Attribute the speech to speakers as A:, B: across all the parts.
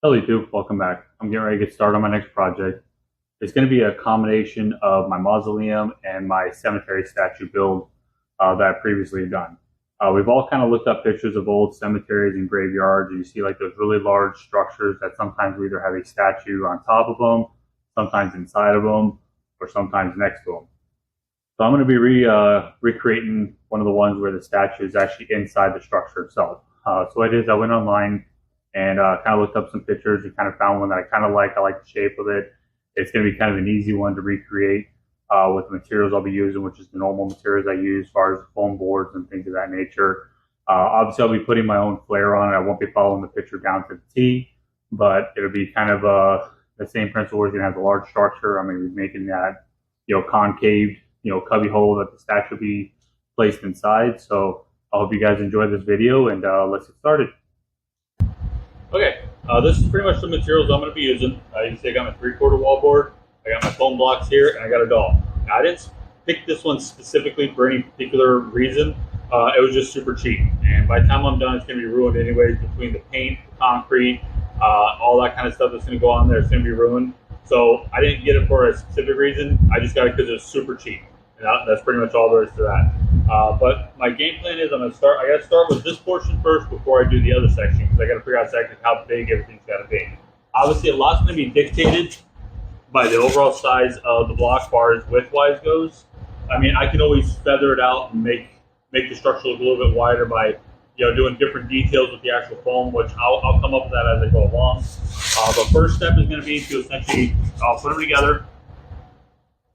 A: Hello YouTube, welcome back. I'm getting ready to get started on my next project. It's going to be a combination of my mausoleum and my cemetery statue build that I previously done. We've all kind of looked up pictures of old cemeteries and graveyards, and you see like those really large structures that sometimes we either have a statue on top of them, sometimes inside of them, or sometimes next to them. So I'm going to be recreating one of the ones where the statue is actually inside the structure itself. So what it is, I went online and kind of looked up some pictures and kind of found one that I kind of like. I like the shape of it. It's going to be kind of an easy one to recreate with the materials I'll be using, which is the normal materials I use as far as foam boards and things of that nature. Obviously, I'll be putting my own flair on it. I won't be following the picture down to the T, but it'll be kind of the same principle. We're going to have the large structure. I'm going to be making that, concave, cubby hole that the statue will be placed inside. So I hope you guys enjoy this video, and let's get started. Okay, this is pretty much the materials I'm going to be using. You can see I got my 3/4 wall board, I got my foam blocks here, and I got a doll. Now, I didn't pick this one specifically for any particular reason. It was just super cheap, and by the time I'm done, it's going to be ruined anyways. Between the paint, the concrete, all that kind of stuff that's going to go on there, it's going to be ruined. So I didn't get it for a specific reason. I just got it because it was super cheap, and that's pretty much all there is to that. But my game plan is I got to start with this portion first before I do the other section, because I got to figure out exactly how big everything's got to be. Obviously, a lot's going to be dictated by the overall size of the block, as far as width-wise goes. I mean, I can always feather it out and make the structure look a little bit wider by, doing different details with the actual foam, which I'll come up with that as I go along. The first step is going to be to essentially put them together,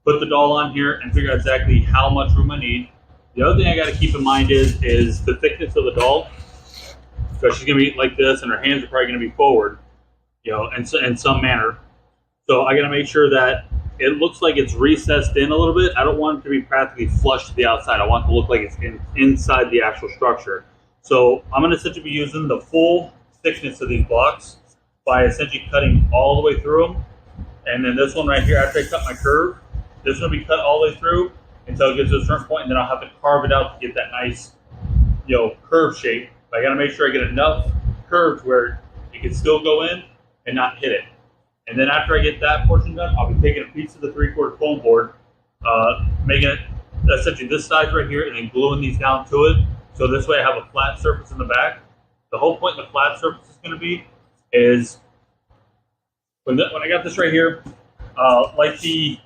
A: put the doll on here, and figure out exactly how much room I need. The other thing I got to keep in mind is the thickness of the doll. So she's going to be like this, and her hands are probably going to be forward, in some manner. So I got to make sure that it looks like it's recessed in a little bit. I don't want it to be practically flush to the outside. I want it to look like it's inside the actual structure. So I'm going to essentially be using the full thickness of these blocks by essentially cutting all the way through them. And then this one right here, after I cut my curve, this one will be cut all the way through until it gets to a certain point, and then I'll have to carve it out to get that nice, curve shape. But I got to make sure I get enough curves where it can still go in and not hit it. And then after I get that portion done, I'll be taking a piece of the 3/4 foam board, making it essentially this size right here, and then gluing these down to it. So this way I have a flat surface in the back. The whole point the flat surface is going to be is when I got this right here, like the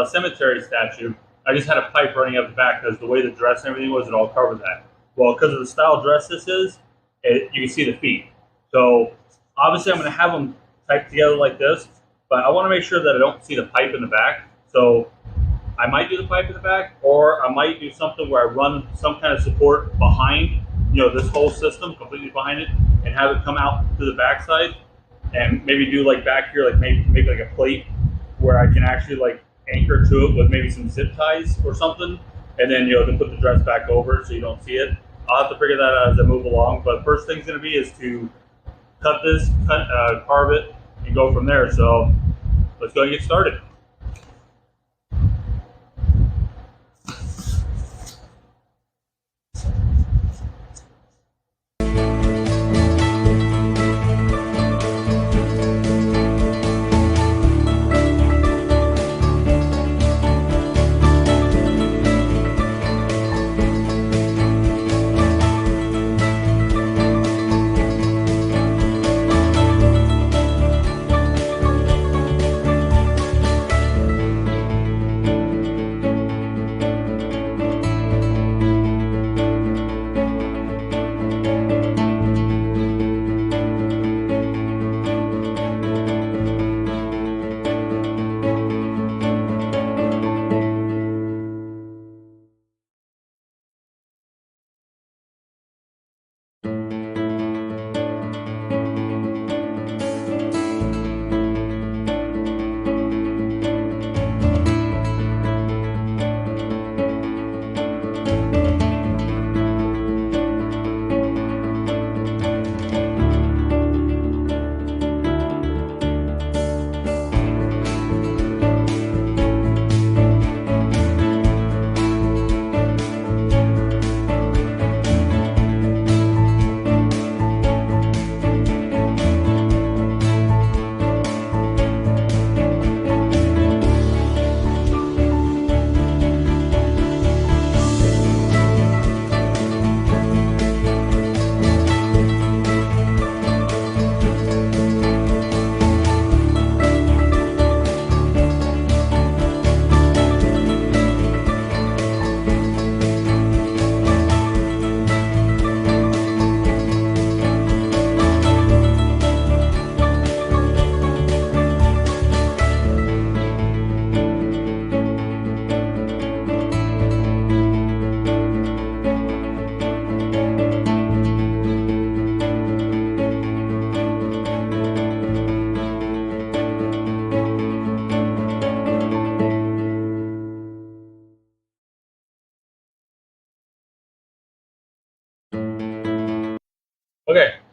A: cemetery statue, I just had a pipe running up the back because the way the dress and everything was, it all covered that. Well, because of the style dress this is, you can see the feet. So obviously I'm going to have them typed together like this, but I want to make sure that I don't see the pipe in the back. So I might do the pipe in the back, or I might do something where I run some kind of support behind, this whole system, completely behind it, and have it come out to the back side, and maybe do like back here, like maybe like a plate where I can actually like anchor to it with maybe some zip ties or something, and then to put the dress back over it so you don't see it. I'll have to figure that out as I move along, but first thing's going to be is to carve it, and go from there. So let's go and get started.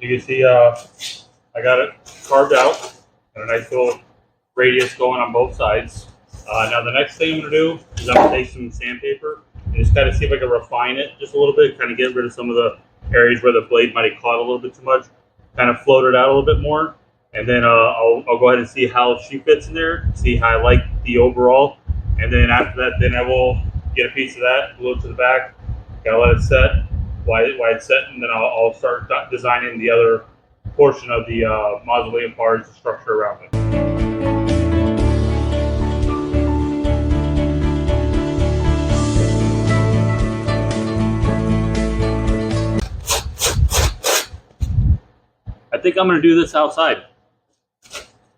A: You can see I got it carved out and a nice little radius going on both sides. Now the next thing I'm going to do is I'm going to take some sandpaper and just kind of see if I can refine it just a little bit, kind of get rid of some of the areas where the blade might have caught a little bit too much, kind of float it out a little bit more. And then I'll go ahead and see how she fits in there, see how I like the overall. And then after that, then I will get a piece of that, glue it to the back, gotta let it set while it's set, and then I'll start designing the other portion of the mausoleum parts, the structure around it. I think I'm going to do this outside.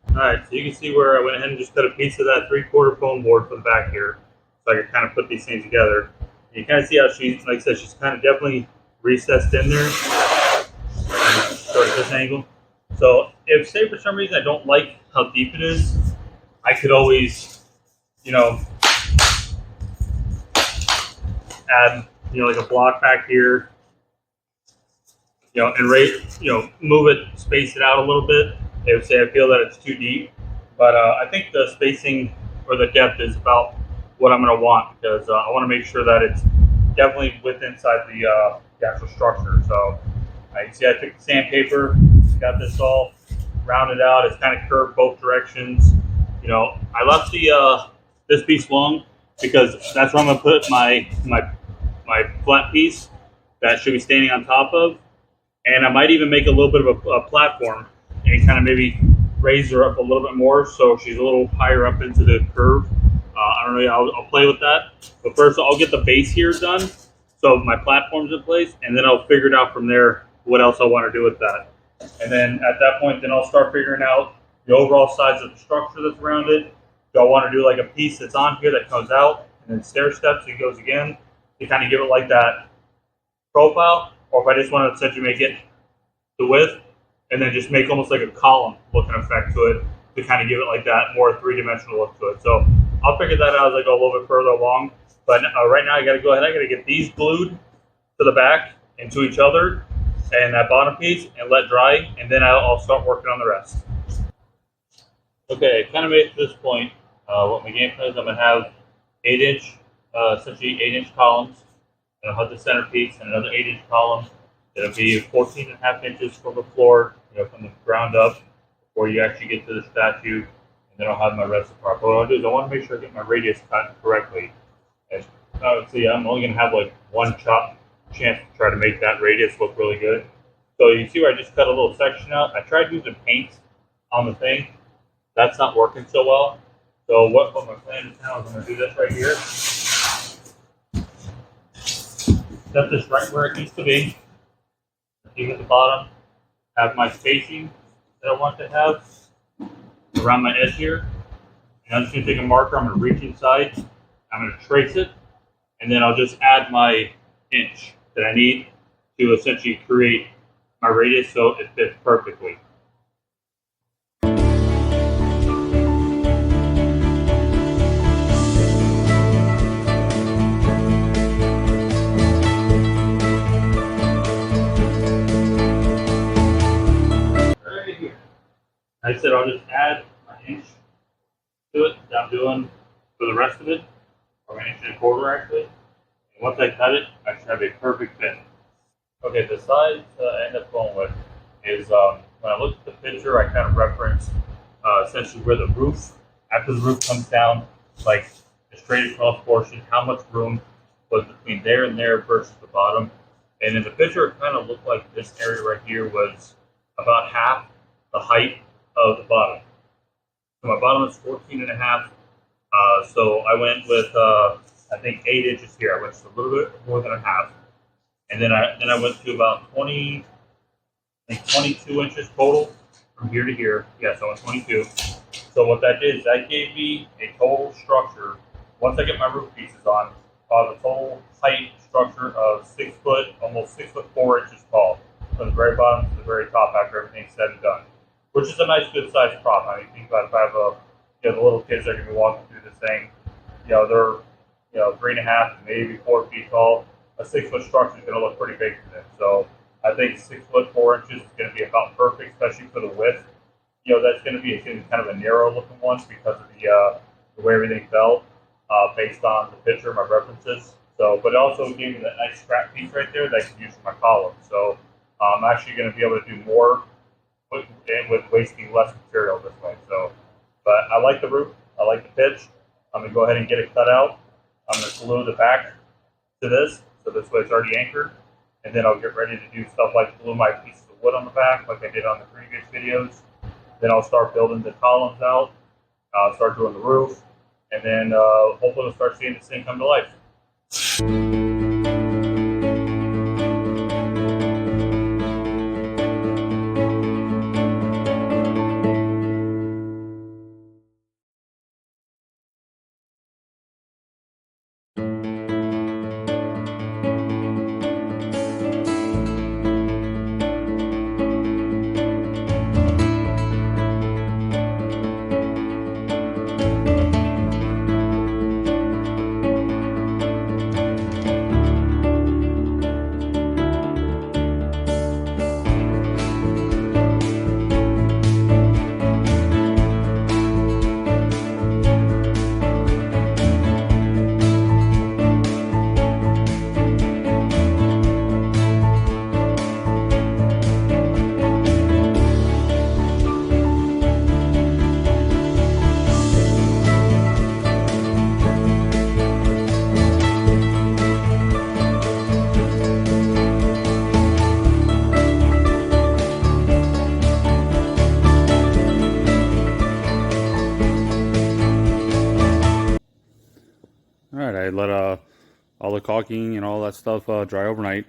A: Alright, so you can see where I went ahead and just cut a piece of that 3/4 foam board from the back here, so I can kind of put these things together. You kind of see how she, like I said, she's kind of definitely recessed in there, sort of this angle. So if, say for some reason I don't like how deep it is, I could always, add, like a block back here, and move it, space it out a little bit. They would say I feel that it's too deep, but I think the spacing or the depth is about what I'm going to want, because I want to make sure that it's definitely inside the actual structure. So you see I took the sandpaper, got this all rounded out. It's kind of curved both directions. I left this piece long because that's where I'm going to put my flat piece that should be standing on top of. And I might even make a little bit of a platform and kind of maybe raise her up a little bit more so she's a little higher up into the curve. I don't know, I'll play with that. But first I'll get the base here done, so my platform's in place, and then I'll figure it out from there what else I want to do with that. And then at that point, then I'll start figuring out the overall size of the structure that's around it. Do I want to do like a piece that's on here that comes out, and then stair steps and goes again, to kind of give it like that profile? Or if I just want to essentially make it the width, and then just make almost like a column looking effect to it, to kind of give it like that more three-dimensional look to it. So I'll figure that out as I go a little bit further along. But right now I got to go ahead, I got to get these glued to the back and to each other, and that bottom piece, and let dry, and then I'll start working on the rest. Okay, I kind of made it to this point. What my game plan is, I'm going to have 8-inch, essentially 8-inch columns, and I'll have the centerpiece and another 8-inch column. It'll be 14.5 inches from the floor, from the ground up, before you actually get to the statue. And then I'll have my rest of the part. But what I'll do is I want to make sure I get my radius cut correctly. And see, I'm only going to have like one chance to try to make that radius look really good. So you see where I just cut a little section out. I tried using paint on the thing. That's not working so well. So what my plan is now is I'm going to do this right here. Set this right where it needs to be. Even at the bottom, have my spacing that I want to have around my edge here. And I'm just going to take a marker, I'm going to reach inside, I'm going to trace it, and then I'll just add my inch that I need to essentially create my radius so it fits perfectly. Like I said, I'll just add an inch to it that I'm doing for the rest of it, or an 1.25 actually. And once I cut it, I should have a perfect fit. Okay, the size I end up going with is when I look at the picture, I kind of reference essentially where the roof, after the roof comes down, like the straight across portion, how much room was between there and there versus the bottom. And in the picture, it kind of looked like this area right here was about half the height of the bottom. So my bottom is 14.5. So I went with I think 8 inches here. I went just a little bit more than a half, and then I went to about 20, I think 22 inches total from here to here. Yes, I went 22. So what that did is that gave me a total structure. Once I get my roof pieces on, the total height structure of 6 foot, almost 6'4" tall, from the very bottom to the very top after everything's said and done. Which is a nice, good sized prop. I mean, think about if I have the little kids that are going to be walking through this thing, they're 3.5 to maybe 4 feet tall. A 6 foot structure is going to look pretty big for them. So I think 6 foot 4 inches is going to be about perfect, especially for the width. You know, that's going to be kind of a narrow looking one because of the way everything fell, based on the picture, my references. So, but it also gave me that nice scrap piece right there that I can use for my column. So I'm actually going to be able to do more with wasting less material this way. So, but I like the roof. I like the pitch. I'm going to go ahead and get it cut out. I'm going to glue the back to this, so this way it's already anchored. And then I'll get ready to do stuff like glue my pieces of wood on the back, like I did on the previous videos. Then I'll start building the columns out. I'll start doing the roof, and then hopefully we'll start seeing this thing come to life. All right, I let all the caulking and all that stuff dry overnight.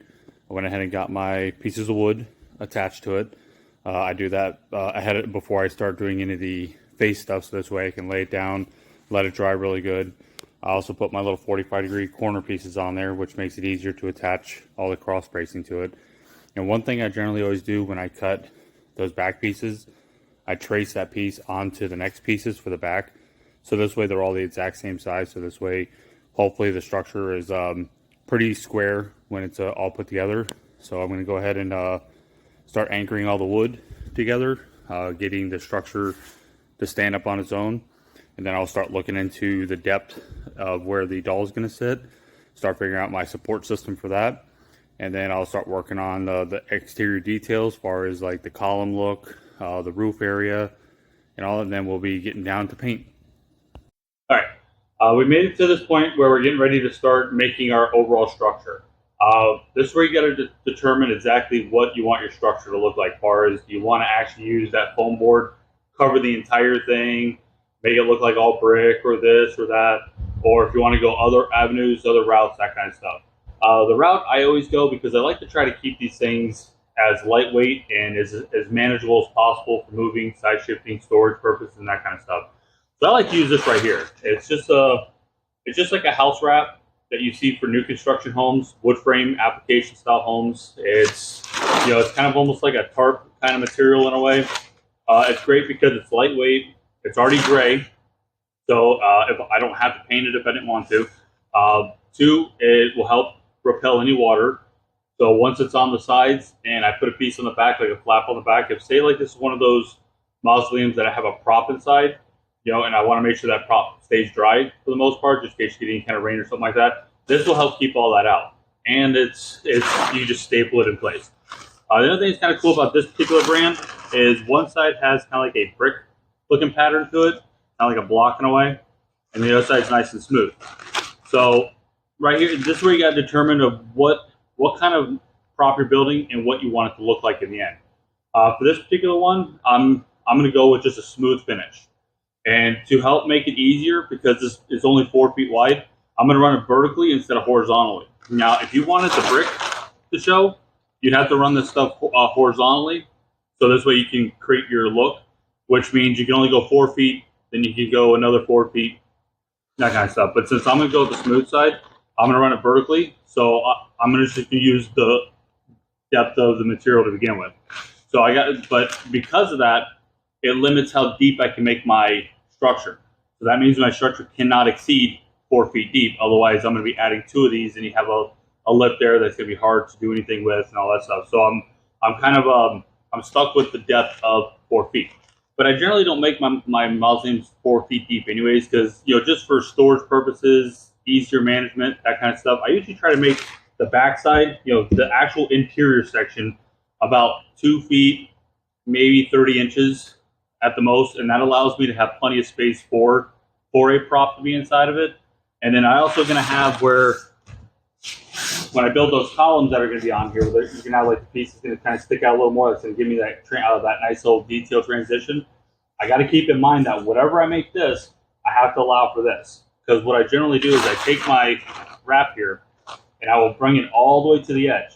A: I went ahead and got my pieces of wood attached to it. I do that ahead of before I start doing any of the face stuff, so this way I can lay it down, let it dry really good. I also put my little 45-degree corner pieces on there, which makes it easier to attach all the cross bracing to it. And one thing I generally always do when I cut those back pieces, I trace that piece onto the next pieces for the back. So this way they're all the exact same size. So this way, hopefully the structure is pretty square when it's all put together. So I'm going to go ahead and start anchoring all the wood together, getting the structure to stand up on its own. And then I'll start looking into the depth of where the doll is going to sit, start figuring out my support system for that. And then I'll start working on the exterior details as far as like the column look, the roof area, and all, and then we'll be getting down to paint. All right, we made it to this point where we're getting ready to start making our overall structure. This is where you got to determine exactly what you want your structure to look like. As far as, do you want to actually use that foam board, cover the entire thing, make it look like all brick or this or that, or if you want to go other avenues, other routes, that kind of stuff. The route I always go, because I like to try to keep these things as lightweight and as manageable as possible for moving, side shifting, storage purposes, and that kind of stuff. So I like to use this right here. It's just like a house wrap that you see for new construction homes, wood frame application style homes. It's, you know, it's kind of almost like a tarp kind of material in a way. It's great because it's lightweight. It's already gray, so if I don't have to paint it if I didn't want to. Two, it will help repel any water. So once it's on the sides and I put a piece on the back, like a flap on the back, if say like this is one of those mausoleums that I have a prop inside, you know, and I want to make sure that prop stays dry for the most part, just in case you get any kind of rain or something like that, this will help keep all that out. And it's you just staple it in place. The other thing that's kind of cool about this particular brand is one side has kind of like a brick looking pattern to it, kind of like a block in a way, and the other side's nice and smooth. So right here, this is where you got to determine of what kind of prop you're building and what you want it to look like in the end. For this particular one, I'm going to go with just a smooth finish. And to help make it easier, because this is only 4 feet wide, I'm going to run it vertically instead of horizontally. Now, if you wanted the brick to show, you'd have to run this stuff horizontally, so this way you can create your look, which means you can only go 4 feet, then you can go another 4 feet, that kind of stuff. But since I'm going to go with the smooth side, I'm going to run it vertically, so I'm going to just use the depth of the material to begin with. So but because of that, it limits how deep I can make my structure. So that means my structure cannot exceed 4 feet deep. Otherwise, I'm going to be adding 2 of these, and you have a lip there that's going to be hard to do anything with and all that stuff. So I'm kind of I'm stuck with the depth of 4 feet. But I generally don't make my mausoleums 4 feet deep anyways, because just for storage purposes, easier management, that kind of stuff. I usually try to make the backside, the actual interior section, about 2 feet, maybe 30 inches at the most, and that allows me to have plenty of space for a prop to be inside of it. And then I also going to have where, when I build those columns that are going to be on here, you're going to have like the pieces going to kind of stick out a little more. That's going to give me that nice little detail transition. I got to keep in mind that whatever I make this, I have to allow for this, because what I generally do is I take my wrap here and I will bring it all the way to the edge.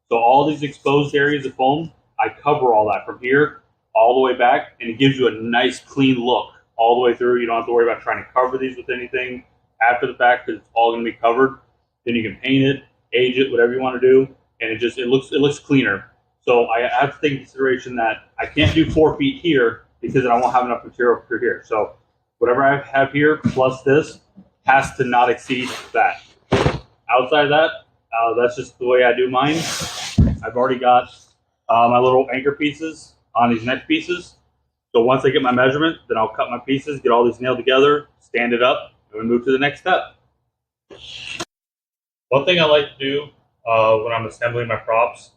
A: So all these exposed areas of foam, I cover all that from here all the way back, and it gives you a nice clean look all the way through. You don't have to worry about trying to cover these with anything after the fact, because it's all going to be covered. Then you can paint it, age it, whatever you want to do, and it looks cleaner. So I have to take into consideration that I can't do 4 feet here, because then I won't have enough material for here. So whatever I have here plus this has to not exceed that. Outside of that, that's just the way I do mine. I've already got my little anchor pieces on these neck pieces. So once I get my measurement, then I'll cut my pieces, get all these nailed together, stand it up, and we move to the next step. One thing I like to do when I'm assembling my props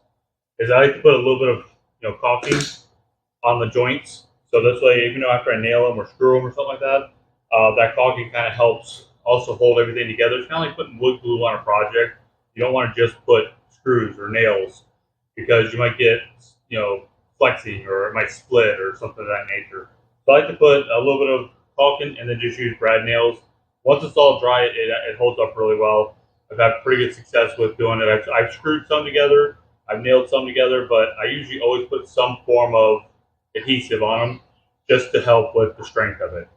A: is I like to put a little bit of caulking on the joints. So this way, even though after I nail them or screw them or something like that, that caulking kind of helps also hold everything together. It's kind of like putting wood glue on a project. You don't want to just put screws or nails, because you might get flexing, or it might split or something of that nature. So I like to put a little bit of caulking and then just use brad nails. Once it's all dry, it holds up really well. I've had pretty good success with doing it. I've screwed some together, I've nailed some together, but I usually always put some form of adhesive on them just to help with the strength of it.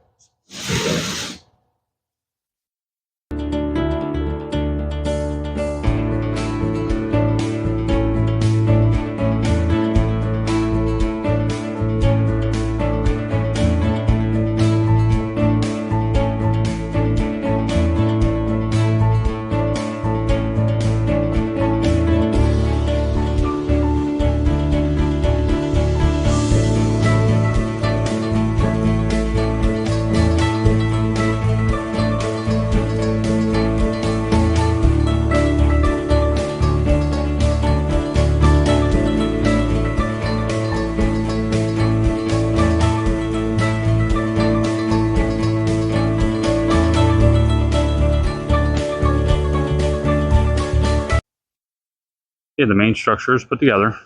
A: Yeah, the main structure is put together.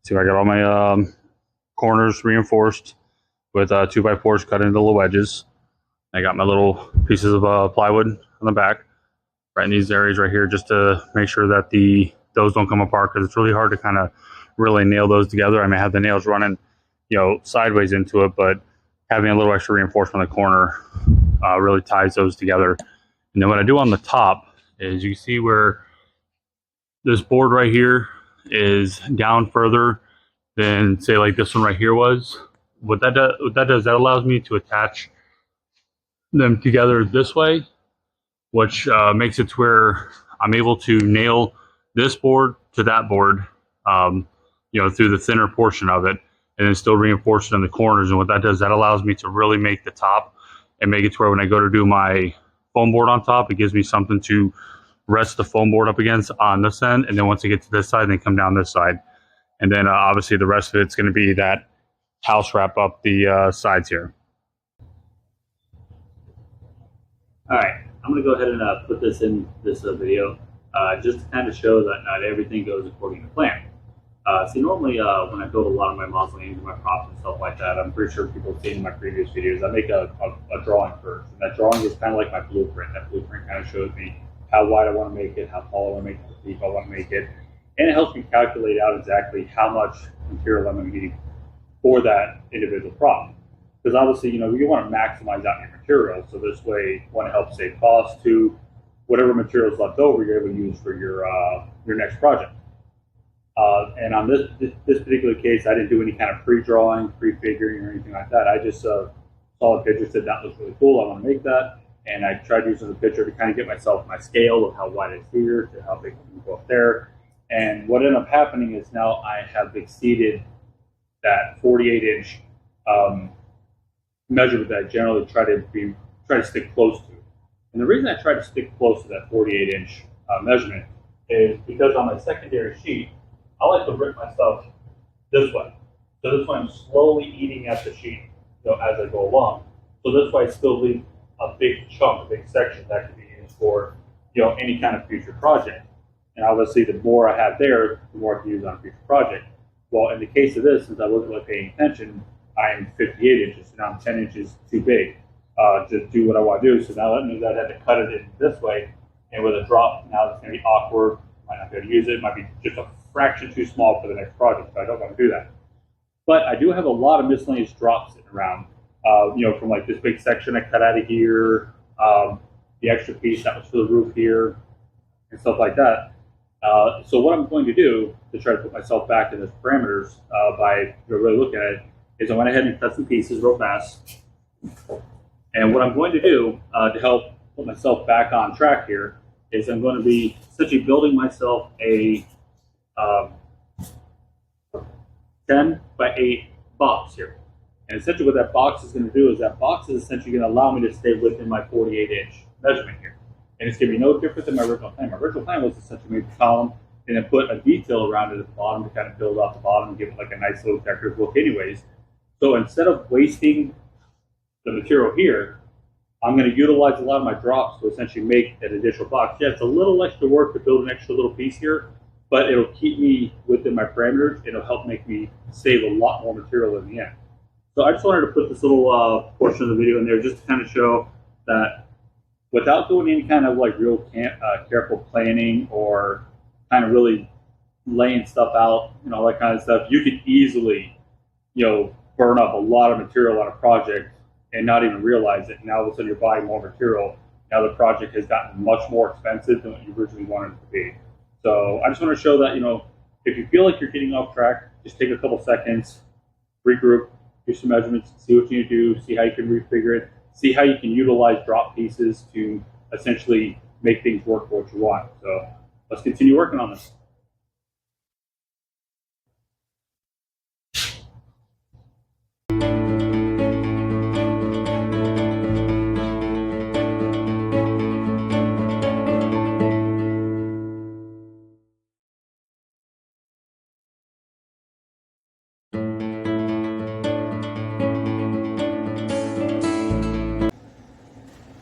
A: See, I got all my corners reinforced with 2x4s cut into little wedges. I got my little pieces of plywood on the back, right in these areas right here, just to make sure that those don't come apart, because it's really hard to kind of really nail those together. I may have the nails running, sideways into it, but having a little extra reinforcement on the corner really ties those together. And then what I do on the top is, you see where this board right here is down further than, say, like this one right here was. What that does, that allows me to attach them together this way, which makes it to where I'm able to nail this board to that board, through the thinner portion of it, and then still reinforce it in the corners. And what that does, that allows me to really make the top and make it to where when I go to do my foam board on top, it gives me something to rest the foam board up against on this end. And then once I get to this side, then come down this side. And then obviously the rest of it's going to be that house wrap up the sides here. All right, I'm going to go ahead and put this in this video just to kind of show that not everything goes according to plan. See, normally when I build a lot of my mausoleums and my props and stuff like that, I'm pretty sure people have seen in my previous videos, I make a drawing first. And that drawing is kind of like my blueprint. That blueprint kind of shows me how wide I want to make it, how tall I want to make it, how deep I want to make it. And it helps me calculate out exactly how much material I'm going to need for that individual prop. Because obviously, you want to maximize out your material. So this way, one, it helps save costs. Two, whatever material is left over, you're able to use for your next project. And on this particular case, I didn't do any kind of pre-drawing, pre-figuring, or anything like that. I just saw a picture, said that looks really cool, I want to make that. and I tried using the picture to kind of get myself my scale of how wide it is here to how big it can go up there. And what ended up happening is now I have exceeded that 48-inch measurement that I generally try to stick close to. And the reason I try to stick close to that 48-inch measurement is because on my secondary sheet, I like to rip my stuff this way. So this way I'm slowly eating at the sheet, as I go along. So this way I still leave a big chunk, a big section that can be used for any kind of future project. And obviously the more I have there, the more I can use on a future project. Well, in the case of this, since I wasn't really paying attention, I am 58 inches, so now I'm 10 inches too big to do what I want to do. So now that means I had to cut it in this way, and with a drop, now it's going to be awkward. Might not be able to use it. It might be just a fraction too small for the next project, so I don't want to do that. But I do have a lot of miscellaneous drops sitting around, from like this big section I cut out of here, the extra piece that was for the roof here, and stuff like that. So what I'm going to do to try to put myself back in those parameters by really looking at it is I went ahead and cut some pieces real fast. And what I'm going to do to help put myself back on track here is I'm going to be essentially building myself a 10 by 8 box here. And essentially what that box is going to do is that box is essentially going to allow me to stay within my 48-inch measurement here. And it's going to be no different than my original plan. My original plan was essentially make a column and then put a detail around it at the bottom to kind of build out the bottom and give it like a nice little decorative look anyways. So instead of wasting the material here, I'm going to utilize a lot of my drops to essentially make an additional box. Yeah, it's a little extra work to build an extra little piece here, but it'll keep me within my parameters. It'll help make me save a lot more material in the end. So I just wanted to put this little portion of the video in there just to kind of show that without doing any kind of like real careful planning or kind of really laying stuff out, all that kind of stuff, you could easily, burn up a lot of material on a project and not even realize it. Now all of a sudden you're buying more material. Now the project has gotten much more expensive than what you originally wanted it to be. So I just want to show that, if you feel like you're getting off track, just take a couple seconds, regroup, do some measurements, see what you need to do, see how you can refigure it, see how you can utilize drop pieces to essentially make things work for what you want. So let's continue working on this.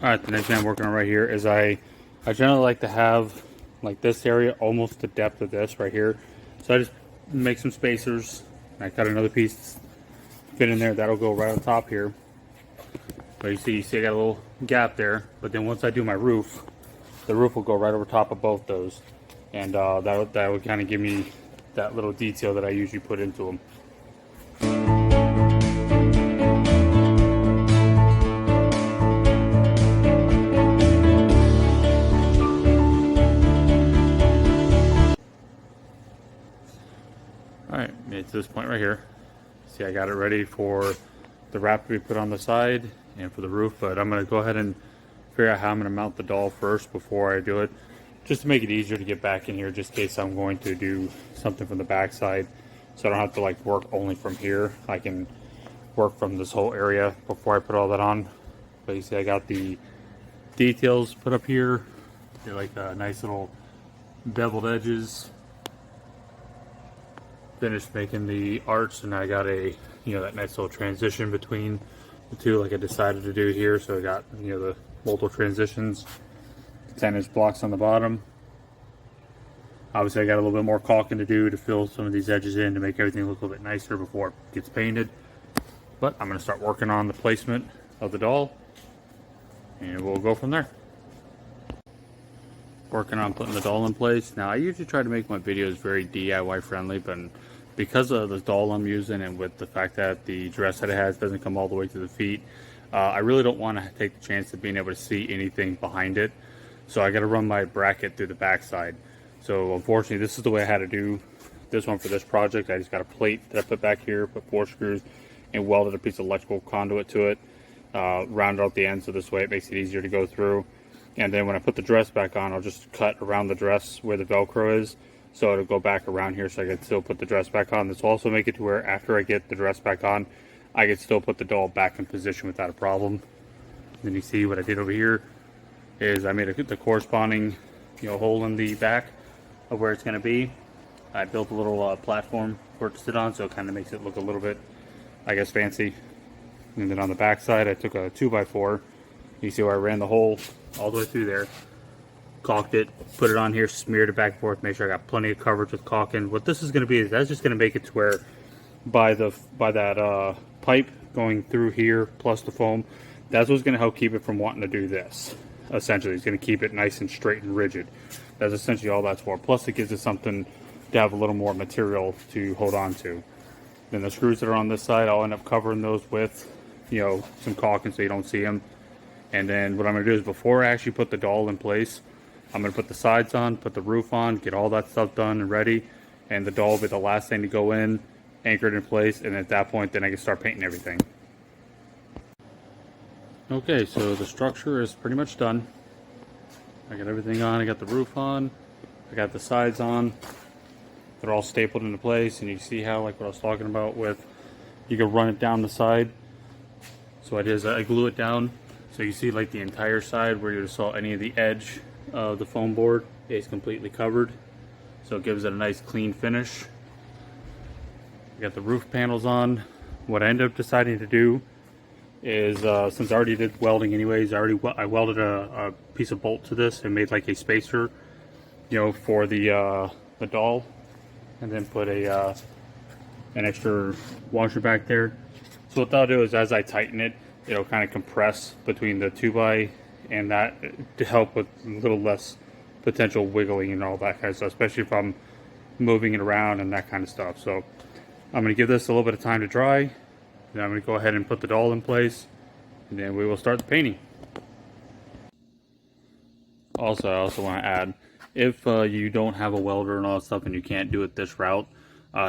A: All right, the next thing I'm working on right here is I generally like to have like this area almost the depth of this right here. So I just make some spacers. And I cut another piece fit in there. That'll go right on top here. But you see I got a little gap there. But then once I do my roof, the roof will go right over top of both those. And that would kind of give me that little detail that I usually put into them. Alright, made it to this point right here. See, I got it ready for the wrap to be put on the side and for the roof, but I'm going to go ahead and figure out how I'm going to mount the doll first before I do it, just to make it easier to get back in here, just in case I'm going to do something from the back side, so I don't have to like work only from here. I can work from this whole area before I put all that on. But you see I got the details put up here. They're like nice little beveled edges. Finished making the arch, and I got a that nice little transition between the two like I decided to do here. So I got the multiple transitions, 10-inch blocks on the bottom. Obviously I got a little bit more caulking to do to fill some of these edges in to make everything look a little bit nicer before it gets painted. But I'm going to start working on the placement of the doll and we'll go from there. Working on putting the doll in place. Now I usually try to make my videos very DIY friendly, but because of the doll I'm using and with the fact that the dress that it has doesn't come all the way to the feet, I really don't want to take the chance of being able to see anything behind it. So I got to run my bracket through the back side. So unfortunately this is the way I had to do this one for this project. I just got a plate that I put back here, put 4 screws and welded a piece of electrical conduit to it. rounded out the end so this way it makes it easier to go through. And then when I put the dress back on, I'll just cut around the dress where the Velcro is, so it'll go back around here so I can still put the dress back on. This will also make it to where after I get the dress back on, I can still put the doll back in position without a problem. Then you see what I did over here is I made the corresponding, hole in the back of where it's going to be. I built a little platform for it to sit on, so it kind of makes it look a little bit, I guess, fancy. And then on the back side, I took a 2x4. You see where I ran the hole all the way through there, caulked it, put it on here, smeared it back and forth, make sure I got plenty of coverage with caulking. What this is going to be is that's just going to make it to where by that pipe going through here plus the foam, that's what's going to help keep it from wanting to do this. Essentially, it's going to keep it nice and straight and rigid. That's essentially all that's for. Plus, it gives it something to have a little more material to hold on to. Then the screws that are on this side, I'll end up covering those with, some caulking so you don't see them. And then what I'm going to do is before I actually put the doll in place, I'm going to put the sides on, put the roof on, get all that stuff done and ready. And the doll will be the last thing to go in, anchored in place. And at that point, then I can start painting everything. Okay, so the structure is pretty much done. I got everything on. I got the roof on. I got the sides on. They're all stapled into place. And you see how, like what I was talking about with, you can run it down the side. So I did is I glue it down. So you see like the entire side where you saw any of the edge of the foam board is completely covered. So it gives it a nice clean finish. I got the roof panels on. What I ended up deciding to do is, since I already did welding anyways, I welded a piece of bolt to this and made like a spacer, for the doll, and then put an extra washer back there. So what that'll do is as I tighten it, it'll kind of compress between the 2x and that to help with a little less potential wiggling and all that kind of stuff, especially if I'm moving it around and that kind of stuff. So I'm going to give this a little bit of time to dry. Then I'm going to go ahead and put the doll in place, and then we will start the painting. Also, I also want to add, if you don't have a welder and all that stuff and you can't do it this route,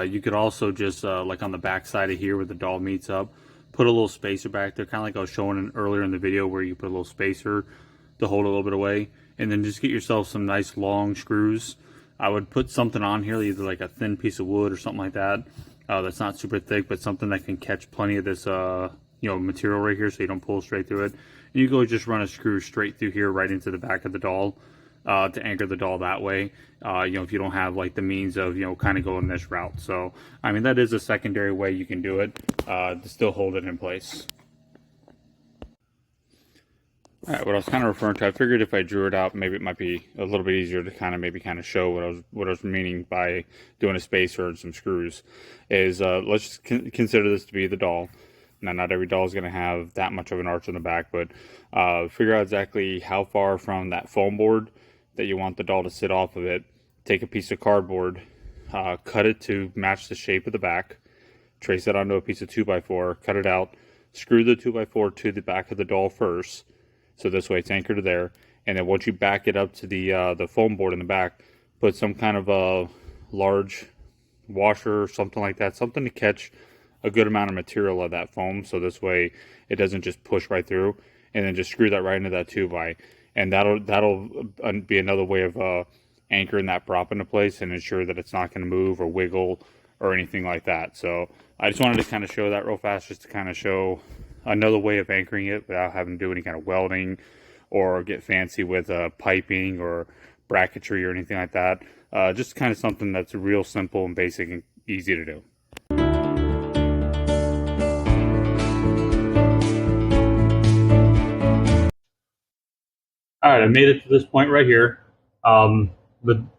A: you could also just, like on the back side of here where the doll meets up, put a little spacer back there, kind of like I was showing earlier in the video where you put a little spacer to hold a little bit away, and then just get yourself some nice long screws. I would put something on here, either like a thin piece of wood or something like that, that's not super thick, but something that can catch plenty of this material right here so you don't pull straight through it. And you go just run a screw straight through here right into the back of the doll to anchor the doll that way, if you don't have like the means of kind of going this route. So I mean, that is a secondary way you can do it to still hold it in place. Alright, what I was kind of referring to, I figured if I drew it out, maybe it might be a little bit easier to kind of show what I was meaning by doing a spacer and some screws. Is let's just consider this to be the doll. Now, not every doll is going to have that much of an arch on the back, but figure out exactly how far from that foam board that you want the doll to sit off of it. Take a piece of cardboard, cut it to match the shape of the back, trace it onto a piece of 2x4, cut it out, screw the 2x4 to the back of the doll first. So this way it's anchored to there, and then once you back it up to the foam board in the back, put some kind of a large washer or something like that, something to catch a good amount of material of that foam, so this way it doesn't just push right through, and then just screw that right into that 2x, and that'll be another way of anchoring that prop into place and ensure that it's not going to move or wiggle or anything like that. So I just wanted to kind of show that real fast, just to kind of show another way of anchoring it without having to do any kind of welding or get fancy with piping or bracketry or anything like that. Just kind of something that's real simple and basic and easy to do. All right, I made it to this point right here.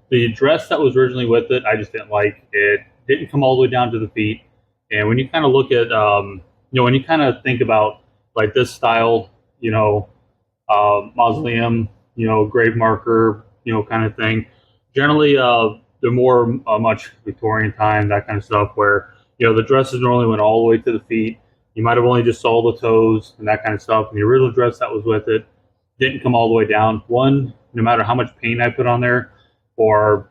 A: The dress that was originally with it, I just didn't like. It didn't come all the way down to the feet. And when you kind of look at, when you kind of think about like this style, mausoleum, grave marker, kind of thing, generally they're more much Victorian time, that kind of stuff, where, the dresses normally went all the way to the feet. You might have only just saw the toes and that kind of stuff. And the original dress that was with it didn't come all the way down. One, no matter how much paint I put on there, or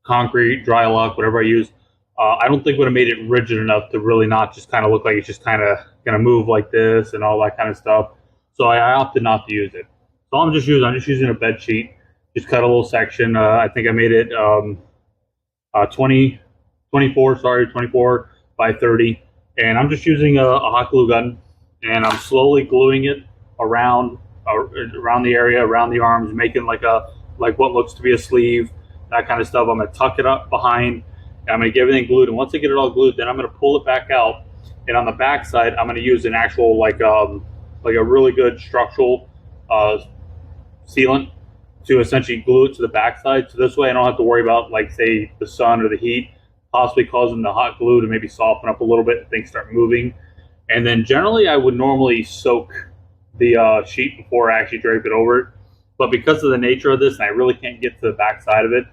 A: concrete, dry lock, whatever I use, I don't think would have made it rigid enough to really not just kind of look like it's just kind of going to move like this and all that kind of stuff. So I opted not to use it. So I'm just using a bed sheet. Just cut a little section. I think I made it 20, 24 by 30. And I'm just using a hot glue gun, and I'm slowly gluing it around around the area, around the arms, making like what looks to be a sleeve, that kind of stuff. I'm gonna tuck it up behind, and I'm gonna get everything glued. And once I get it all glued, then I'm gonna pull it back out. And on the back side, I'm gonna use an actual like a really good structural sealant to essentially glue it to the backside. So this way I don't have to worry about, like, say, the sun or the heat possibly causing the hot glue to maybe soften up a little bit and things start moving. And then generally I would normally soak the sheet before I actually drape it over it. But because of the nature of this, and I really can't get to the backside of it,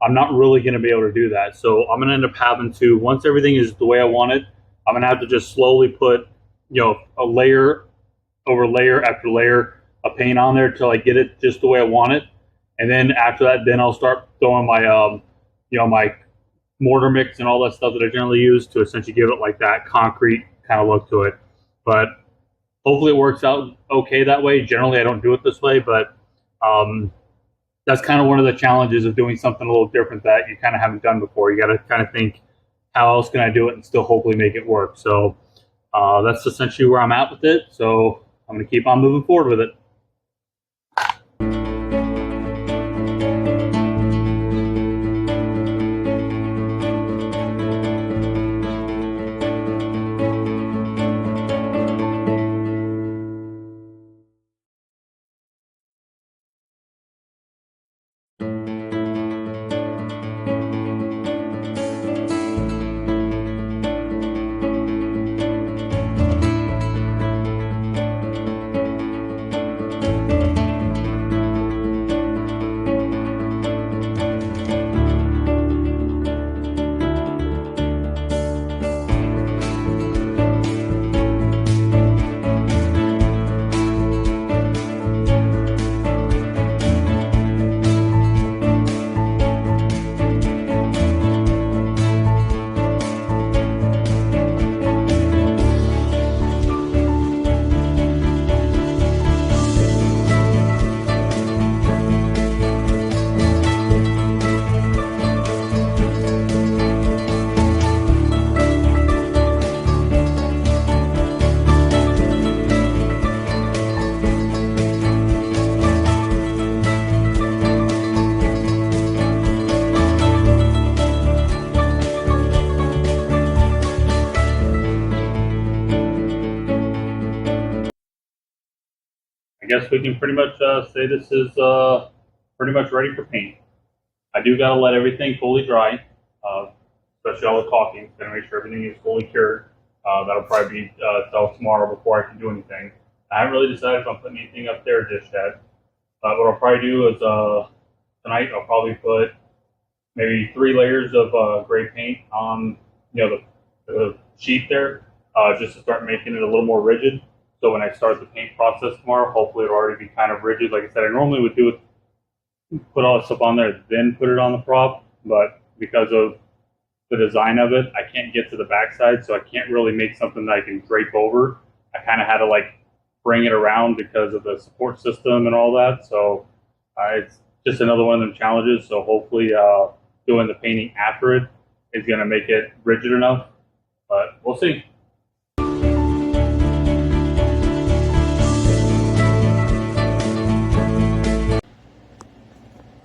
A: I'm not really going to be able to do that. So I'm going to end up having to, once everything is the way I want it, I'm going to have to just slowly put, a layer over layer after layer of paint on there till I get it just the way I want it. And then after that, then I'll start throwing my, my mortar mix and all that stuff that I generally use to essentially give it like that concrete kind of look to it. But hopefully it works out okay that way. Generally, I don't do it this way, but that's kind of one of the challenges of doing something a little different that you kind of haven't done before. You got to kind of think, how else can I do it and still hopefully make it work? So that's essentially where I'm at with it. So I'm going to keep on moving forward with it. I guess we can pretty much say this is pretty much ready for paint. I do got to let everything fully dry, especially all the caulking. Going to make sure everything is fully cured. That'll probably be till tomorrow before I can do anything. I haven't really decided if I'm putting anything up there just yet. What I'll probably do is tonight I'll probably put maybe 3 layers of gray paint on the sheet there, just to start making it a little more rigid. So when I start the paint process tomorrow, hopefully it'll already be kind of rigid. Like I said, I normally would do it, put all the stuff on there, then put it on the prop. But because of the design of it, I can't get to the backside, so I can't really make something that I can drape over. I kind of had to like bring it around because of the support system and all that. So it's just another one of them challenges. So hopefully doing the painting after it is going to make it rigid enough. But we'll see.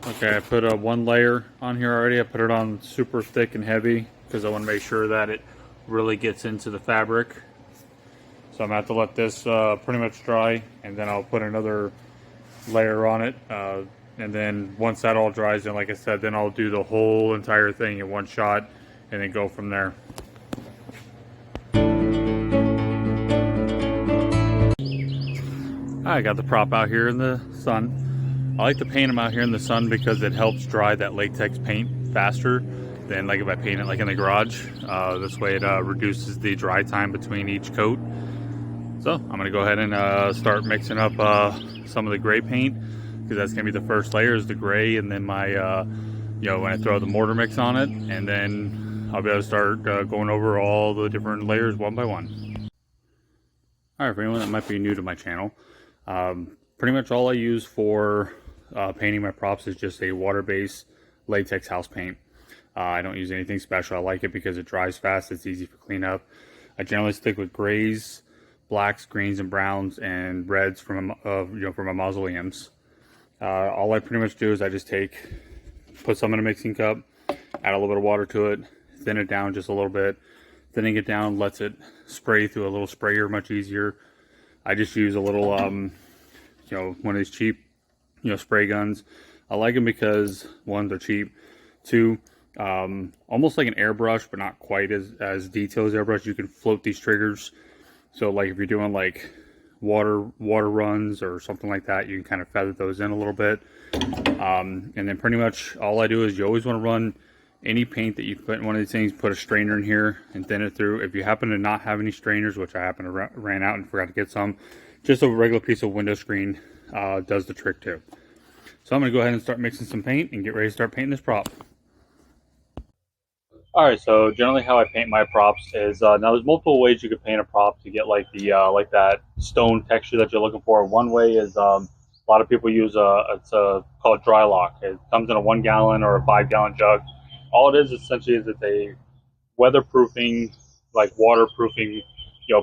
A: Okay, I put one layer on here already. I put it on super thick and heavy because I want to make sure that it really gets into the fabric. So I'm going to have to let this pretty much dry, and then I'll put another layer on it. And then once that all dries, then like I said, then I'll do the whole entire thing in one shot and then go from there. I got the prop out here in the sun. I like to paint them out here in the sun because it helps dry that latex paint faster than like if I paint it like in the garage. This way it reduces the dry time between each coat. So I'm going to go ahead and start mixing up some of the gray paint, because that's going to be the first layer is the gray, and then my, when I throw the mortar mix on it, and then I'll be able to start going over all the different layers one by one. All right, for anyone that might be new to my channel, pretty much all I use for painting my props is just a water-based latex house paint. I don't use anything special. I like it because it dries fast. It's easy for cleanup. I generally stick with grays, blacks, greens, and browns, and reds from for my mausoleums. All I pretty much do is I just put some in a mixing cup, add a little bit of water to it, thin it down just a little bit. Thinning it down lets it spray through a little sprayer much easier. I just use a little, one of these cheap, spray guns. I like them because, one, they're cheap. Two, almost like an airbrush, but not quite as detailed as airbrush. You can float these triggers. So, like if you're doing like water runs or something like that, you can kind of feather those in a little bit. And then pretty much all I do is you always want to run any paint that you put in one of these things, put a strainer in here and thin it through. If you happen to not have any strainers, which I happen to ran out and forgot to get some, just a regular piece of window screen does the trick too. So I'm going to go ahead and start mixing some paint and get ready to start painting this prop. Alright, so generally how I paint my props is, now there's multiple ways you could paint a prop to get like the like that stone texture that you're looking for. One way is a lot of people use called dry lock. It comes in a 1 gallon or a 5-gallon jug. All it is essentially is it's a weatherproofing, like waterproofing,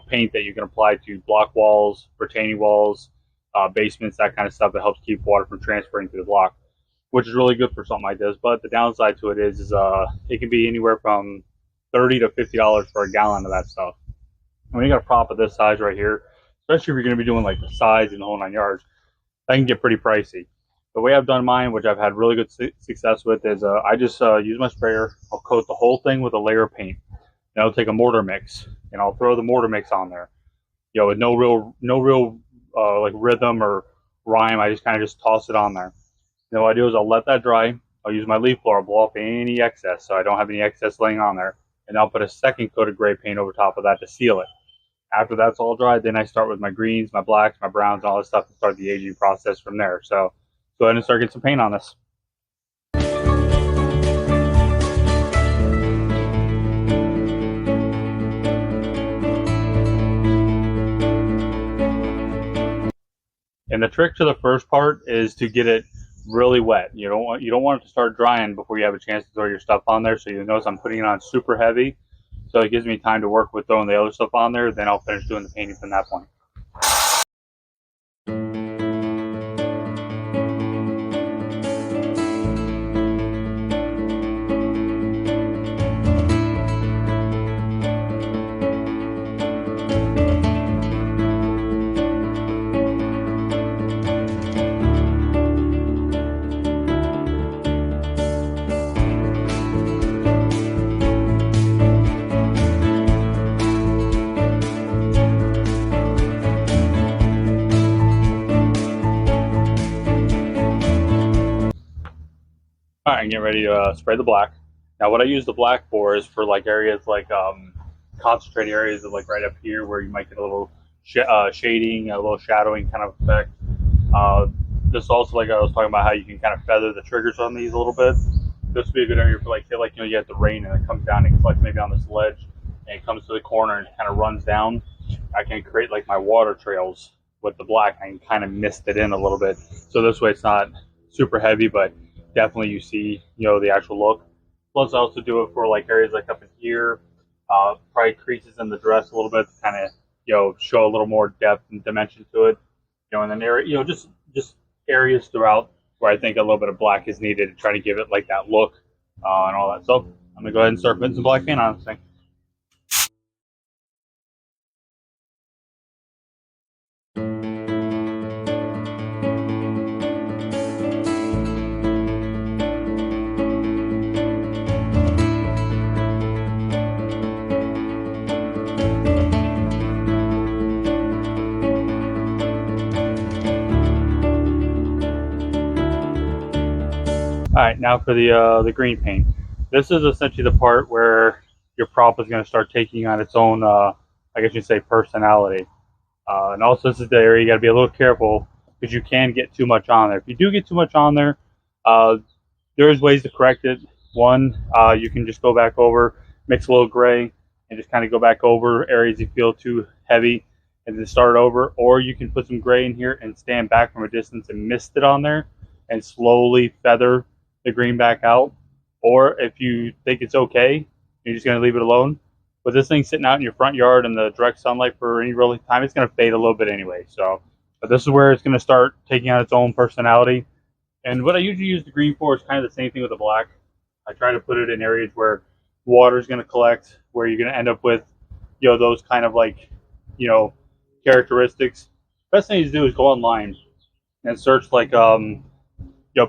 A: paint that you can apply to block walls, retaining walls, basements, that kind of stuff that helps keep water from transferring through the block, which is really good for something like this. But the downside to it is it can be anywhere from $30 to $50 for a gallon of that stuff. When you got a prop of this size right here, especially if you're going to be doing like the sides and the whole 9 yards, that can get pretty pricey. The way I've done mine, which I've had really good success with, is I just use my sprayer. I'll coat the whole thing with a layer of paint. And I'll take a mortar mix and I'll throw the mortar mix on there. With no real like rhythm or rhyme. I just kind of toss it on there. And what I do is I'll let that dry. I'll use my leaf blower, blow off any excess, so I don't have any excess laying on there. And I'll put a second coat of gray paint over top of that to seal it. After that's all dry, then I start with my greens, my blacks, my browns, all this stuff, and start the aging process from there. So go ahead and start getting some paint on this. And the trick to the first part is to get it really wet. You don't want it to start drying before you have a chance to throw your stuff on there. So you notice I'm putting it on super heavy, so it gives me time to work with throwing the other stuff on there. Then I'll finish doing the painting from that point. All right, I'm getting ready to spray the black. Now, what I use the black for is for like areas like concentrated areas of like right up here where you might get a little shading, a little shadowing kind of effect. This also, like I was talking about, how you can kind of feather the triggers on these a little bit. This would be a good area for like you have the rain and it comes down and collects maybe on this ledge and it comes to the corner and kind of runs down. I can create like my water trails with the black. I can kind of mist it in a little bit, so this way it's not super heavy, but definitely you see the actual look. Plus I also do it for like areas like up in here, probably creases in the dress a little bit to kind of show a little more depth and dimension to it, and then area just areas throughout where I think a little bit of black is needed to try to give it like that look and all that. So I'm gonna go ahead and start putting some black paint on this thing. All right, now for the green paint. This is essentially the part where your prop is going to start taking on its own, I guess you'd say, personality. And also, this is the area you got to be a little careful because you can get too much on there. If you do get too much on there, there's ways to correct it. One, you can just go back over, mix a little gray, and just kind of go back over areas you feel too heavy. and then start over, or you can put some gray in here and stand back from a distance and mist it on there and slowly feather the green back out. Or if you think it's okay, you're just going to leave it alone. But this thing sitting out in your front yard in the direct sunlight for any really time, it's going to fade a little bit anyway. So, but this is where it's going to start taking on its own personality. And what I usually use the green for is kind of the same thing with the black. I try to put it in areas where water is going to collect, where you're going to end up with, those kind of like, characteristics. Best thing to do is go online and search like,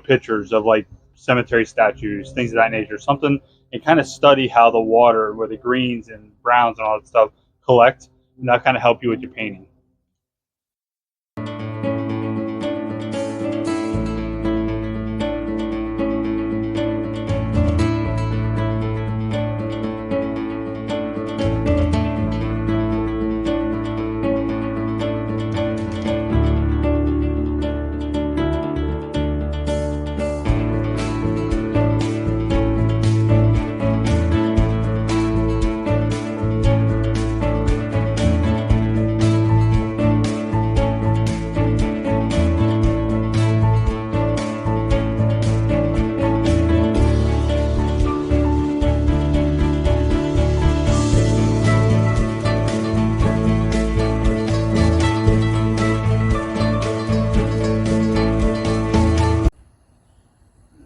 A: pictures of like cemetery statues, things of that nature, something, and kind of study how the water, where the greens and browns and all that stuff collect, and that kind of help you with your painting.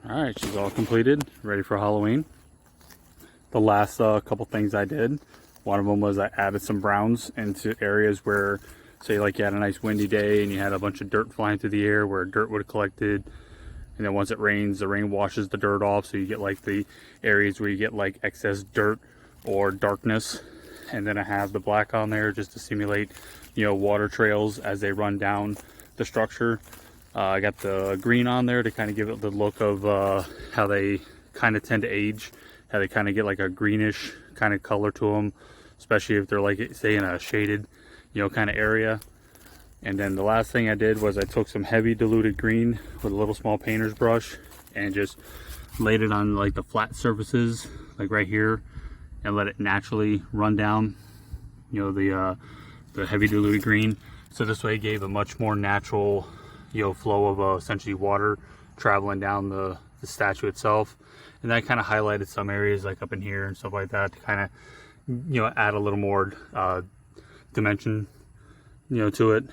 A: Alright, she's all completed, ready for Halloween. The last couple things I did, one of them was I added some browns into areas where, say like you had a nice windy day and you had a bunch of dirt flying through the air where dirt would have collected, and then once it rains, the rain washes the dirt off, so you get like the areas where you get like excess dirt or darkness. And then I have the black on there just to simulate, water trails as they run down the structure. I got the green on there to kind of give it the look of how they kind of tend to age, how they kind of get like a greenish kind of color to them, especially if they're like, say, in a shaded, kind of area. And then the last thing I did was I took some heavy diluted green with a little small painter's brush and just laid it on like the flat surfaces, like right here, and let it naturally run down, the heavy diluted green. So this way it gave a much more natural flow of essentially water traveling down the statue itself. And that kind of highlighted some areas like up in here and stuff like that to kind of add a little more dimension to it.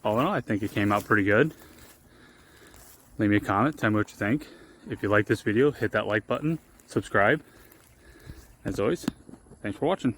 A: All in all, I think it came out pretty good. Leave me a comment, tell me what you think. If you like this video, hit that like button, subscribe. As always, thanks for watching.